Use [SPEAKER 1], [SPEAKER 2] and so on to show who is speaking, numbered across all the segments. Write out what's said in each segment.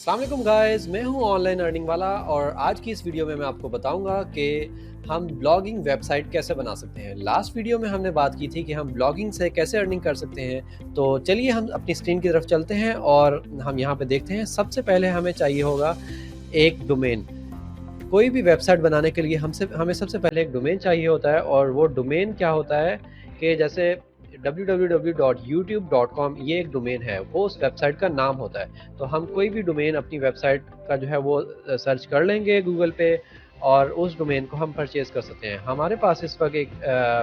[SPEAKER 1] अस्सलाम वालेकुम गाइस, मैं हूं ऑनलाइन अर्निंग वाला और आज की इस वीडियो में मैं आपको बताऊंगा कि हम ब्लॉगिंग वेबसाइट कैसे बना सकते हैं। लास्ट वीडियो में हमने बात की थी कि हम ब्लॉगिंग से कैसे अर्निंग कर सकते हैं। तो चलिए हम अपनी स्क्रीन की तरफ चलते हैं और हम यहाँ पे देखते हैं। सबसे पहले हमें चाहिए होगा एक डोमेन। कोई भी वेबसाइट बनाने के लिए हमें सबसे पहले एक डोमेन चाहिए होता है और वो डोमेन क्या होता है कि जैसे www.youtube.com ये एक डोमेन है, वो उस वेबसाइट का नाम होता है। तो हम कोई भी डोमेन अपनी वेबसाइट का जो है वो सर्च कर लेंगे गूगल पे और उस डोमेन को हम परचेज कर सकते हैं। हमारे पास इस वक्त एक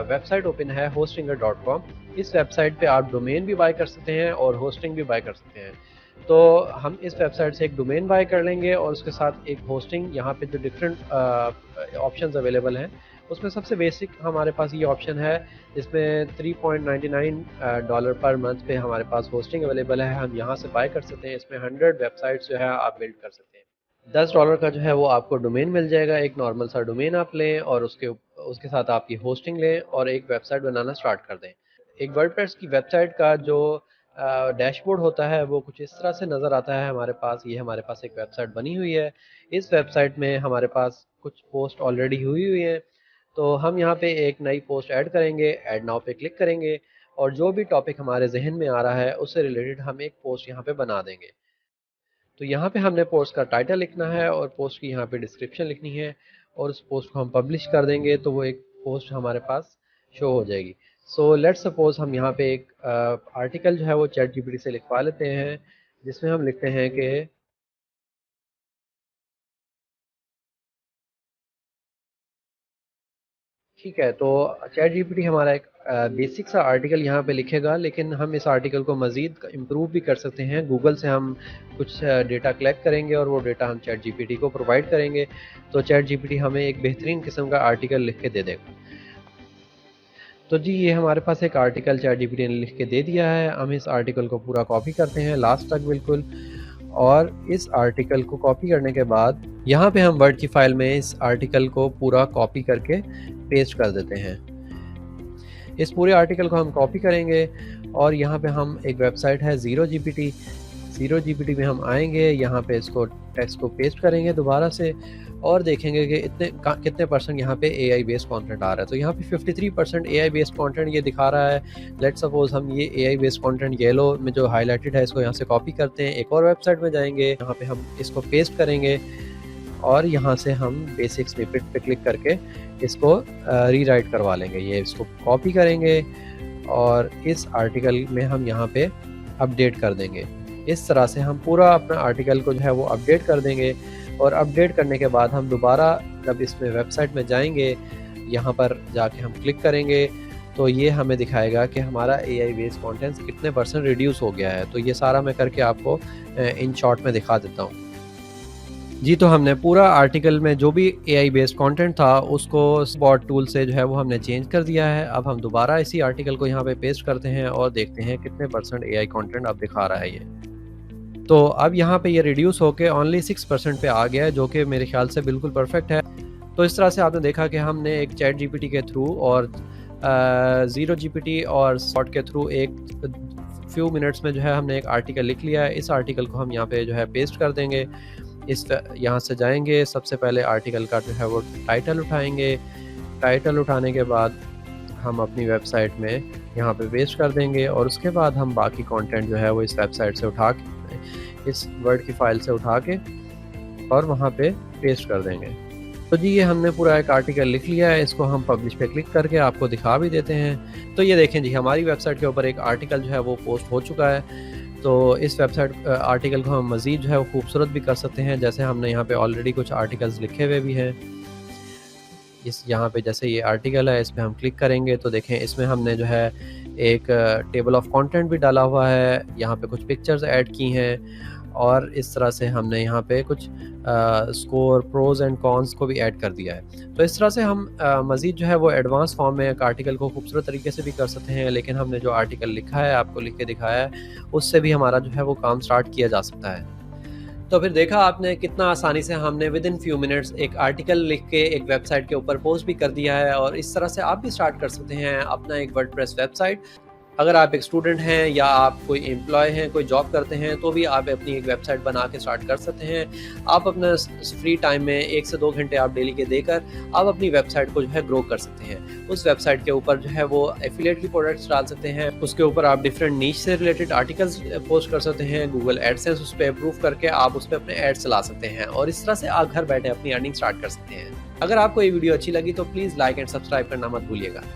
[SPEAKER 1] वेबसाइट ओपन है hostinger.com। इस वेबसाइट पे आप डोमेन भी बाय कर सकते हैं और होस्टिंग भी बाय कर सकते हैं। तो हम इस वेबसाइट से एक डोमेन बाय कर लेंगे और उसके साथ एक होस्टिंग। यहाँ पे जो डिफरेंट ऑप्शंस अवेलेबल हैं उसमें सबसे बेसिक हमारे पास ये ऑप्शन है जिसमें $3.99 पर मंथ पे हमारे पास होस्टिंग अवेलेबल है। हम यहाँ से बाय कर सकते हैं। इसमें 100 वेबसाइट्स जो है आप बिल्ड कर सकते हैं। $10 का जो है वो आपको डोमेन मिल जाएगा। एक नॉर्मल सा डोमेन आप लें और उसके साथ आप ये होस्टिंग लें और एक वेबसाइट बनाना स्टार्ट कर दें। एक वर्डप्रेस की वेबसाइट का जो डैशबोर्ड होता है वो कुछ इस तरह से नज़र आता है हमारे पास। ये हमारे पास एक वेबसाइट बनी हुई है। इस वेबसाइट में हमारे पास कुछ पोस्ट ऑलरेडी हुई हुई हैं। तो हम यहाँ पे एक नई पोस्ट ऐड करेंगे, ऐड नाउ पे क्लिक करेंगे और जो भी टॉपिक हमारे जहन में आ रहा है उससे रिलेटेड हम एक पोस्ट यहाँ पे बना देंगे। तो यहाँ पे हमने पोस्ट का टाइटल लिखना है और पोस्ट की यहाँ पे डिस्क्रिप्शन लिखनी है और उस पोस्ट को हम पब्लिश कर देंगे तो वो एक पोस्ट हमारे पास शो हो जाएगी। सो लेट्स सपोज हम यहाँ पे एक आर्टिकल जो है वो चैट जीपीटी से लिखवा लेते हैं जिसमें हम लिखते हैं कि ठीक है। तो चैट जीपीटी हमारा एक बेसिक सा आर्टिकल यहाँ पे लिखेगा, लेकिन हम इस आर्टिकल को मज़ीद इम्प्रूव भी कर सकते हैं। गूगल से हम कुछ डेटा कलेक्ट करेंगे और वो डेटा हम चैट जीपीटी को प्रोवाइड करेंगे तो चैट जीपीटी हमें एक बेहतरीन किस्म का आर्टिकल लिख के दे देगा। तो जी ये हमारे पास एक आर्टिकल चैट जीपीटी ने लिख के दे दिया है। हम इस आर्टिकल को पूरा कॉपी करते हैं लास्ट तक बिल्कुल। और इस आर्टिकल को कॉपी करने के बाद यहाँ पे हम वर्ड की फाइल में इस आर्टिकल को पूरा कॉपी करके पेस्ट कर देते हैं। इस पूरे आर्टिकल को हम कॉपी करेंगे और यहाँ पे हम एक वेबसाइट है ज़ीरो जीपीटी में हम आएंगे। यहाँ पे इसको टेक्स्ट को पेस्ट करेंगे दोबारा से और देखेंगे कि कितने परसेंट यहाँ पे एआई बेस्ड कंटेंट आ रहा है। तो यहाँ पे 53% एआई बेस्ड कंटेंट ये दिखा रहा है। लेट्स सपोज हम ये एआई बेस्ड कंटेंट येलो में जो हाईलाइटेड है इसको यहाँ से कॉपी करते हैं। एक और वेबसाइट में जाएंगे, यहाँ पे हम इसको पेस्ट करेंगे और यहाँ से हम बेसिक स्निपेट पे क्लिक करके इसको रीराइट करवा लेंगे। ये इसको कॉपी करेंगे और इस आर्टिकल में हम यहाँ पे अपडेट कर देंगे। इस तरह से हम पूरा अपना आर्टिकल को जो है वो अपडेट कर देंगे और अपडेट करने के बाद हम दोबारा जब इसमें वेबसाइट में जाएंगे, यहाँ पर जाके हम क्लिक करेंगे तो ये हमें दिखाएगा कि हमारा एआई बेस्ड कंटेंट कितने परसेंट रिड्यूस हो गया है। तो ये सारा मैं करके आपको इन शॉर्ट में दिखा देता हूँ। जी, तो हमने पूरा आर्टिकल में जो भी एआई बेस्ड कंटेंट था उसको बॉट टूल से जो है वो हमने चेंज कर दिया है। अब हम दोबारा इसी आर्टिकल को यहाँ पे पेस्ट करते हैं और देखते हैं कितने परसेंट एआई कंटेंट अब दिखा रहा है ये। तो अब यहाँ पे ये रिड्यूस होके ओनली 6% पे आ गया है, जो कि मेरे ख्याल से बिल्कुल परफेक्ट है। तो इस तरह से आपने देखा कि हमने एक चैट जीपीटी के थ्रू और ज़ीरो जीपीटी और सॉर्ट के थ्रू एक फ्यू मिनट्स में जो है हमने एक आर्टिकल लिख लिया है। इस आर्टिकल को हम यहाँ पे जो है पेस्ट कर देंगे। यहाँ से जाएंगे, सबसे पहले आर्टिकल का जो है वो टाइटल उठाएंगे। टाइटल उठाने के बाद हम अपनी वेबसाइट में यहाँ पे पेस्ट कर देंगे और उसके बाद हम बाकी कंटेंट जो है वो इस वेबसाइट से उठा के, इस वर्ड की फाइल से उठा के और वहाँ पे पेस्ट कर देंगे। तो जी ये हमने पूरा एक आर्टिकल लिख लिया है। इसको हम पब्लिश पे क्लिक करके आपको दिखा भी देते हैं। तो ये देखें जी, हमारी वेबसाइट के ऊपर एक आर्टिकल जो है वो पोस्ट हो चुका है। तो इस वेबसाइट आर्टिकल को हम मज़ीद जो है वो खूबसूरत भी कर सकते हैं। जैसे हमने यहाँ पे ऑलरेडी कुछ आर्टिकल्स लिखे हुए भी हैं। इस यहाँ पे जैसे ये आर्टिकल है, इस पर हम क्लिक करेंगे तो देखें इसमें हमने जो है एक टेबल ऑफ कंटेंट भी डाला हुआ है। यहाँ पे कुछ पिक्चर्स ऐड की हैं और इस तरह से हमने यहाँ पे कुछ स्कोर, प्रोज एंड कॉन्स को भी ऐड कर दिया है। तो इस तरह से हम मज़ीद जो है वो एडवांस फॉर्म में एक आर्टिकल को खूबसूरत तरीके से भी कर सकते हैं। लेकिन हमने जो आर्टिकल लिखा है, आपको लिख के दिखाया है, उससे भी हमारा जो है वो काम स्टार्ट किया जा सकता है। तो फिर देखा आपने कितना आसानी से हमने विद इन फ्यू मिनट्स एक आर्टिकल लिख के एक वेबसाइट के ऊपर पोस्ट भी कर दिया है। और इस तरह से आप भी स्टार्ट कर सकते हैं अपना एक वर्डप्रेस वेबसाइट। अगर आप एक स्टूडेंट हैं या आप कोई एम्प्लॉय हैं, कोई जॉब करते हैं, तो भी आप अपनी एक वेबसाइट बना के स्टार्ट कर सकते हैं। आप अपना फ्री टाइम में 1 से 2 घंटे आप डेली के देकर आप अपनी वेबसाइट को जो है ग्रो कर सकते हैं। उस वेबसाइट के ऊपर जो है वो एफिलिएट की प्रोडक्ट्स डाल सकते हैं। उसके ऊपर आप डिफरेंट नीश से रिलेटेड आर्टिकल्स पोस्ट कर सकते हैं। गूगल एडसेंस उस पे अप्रूव करके आप उस पे अपने एड्स चला सकते हैं और इस तरह से आप घर बैठे अपनी अर्निंग स्टार्ट कर सकते हैं। अगर आपको ये वीडियो अच्छी लगी तो प्लीज़ लाइक एंड सब्सक्राइब करना मत भूलिएगा।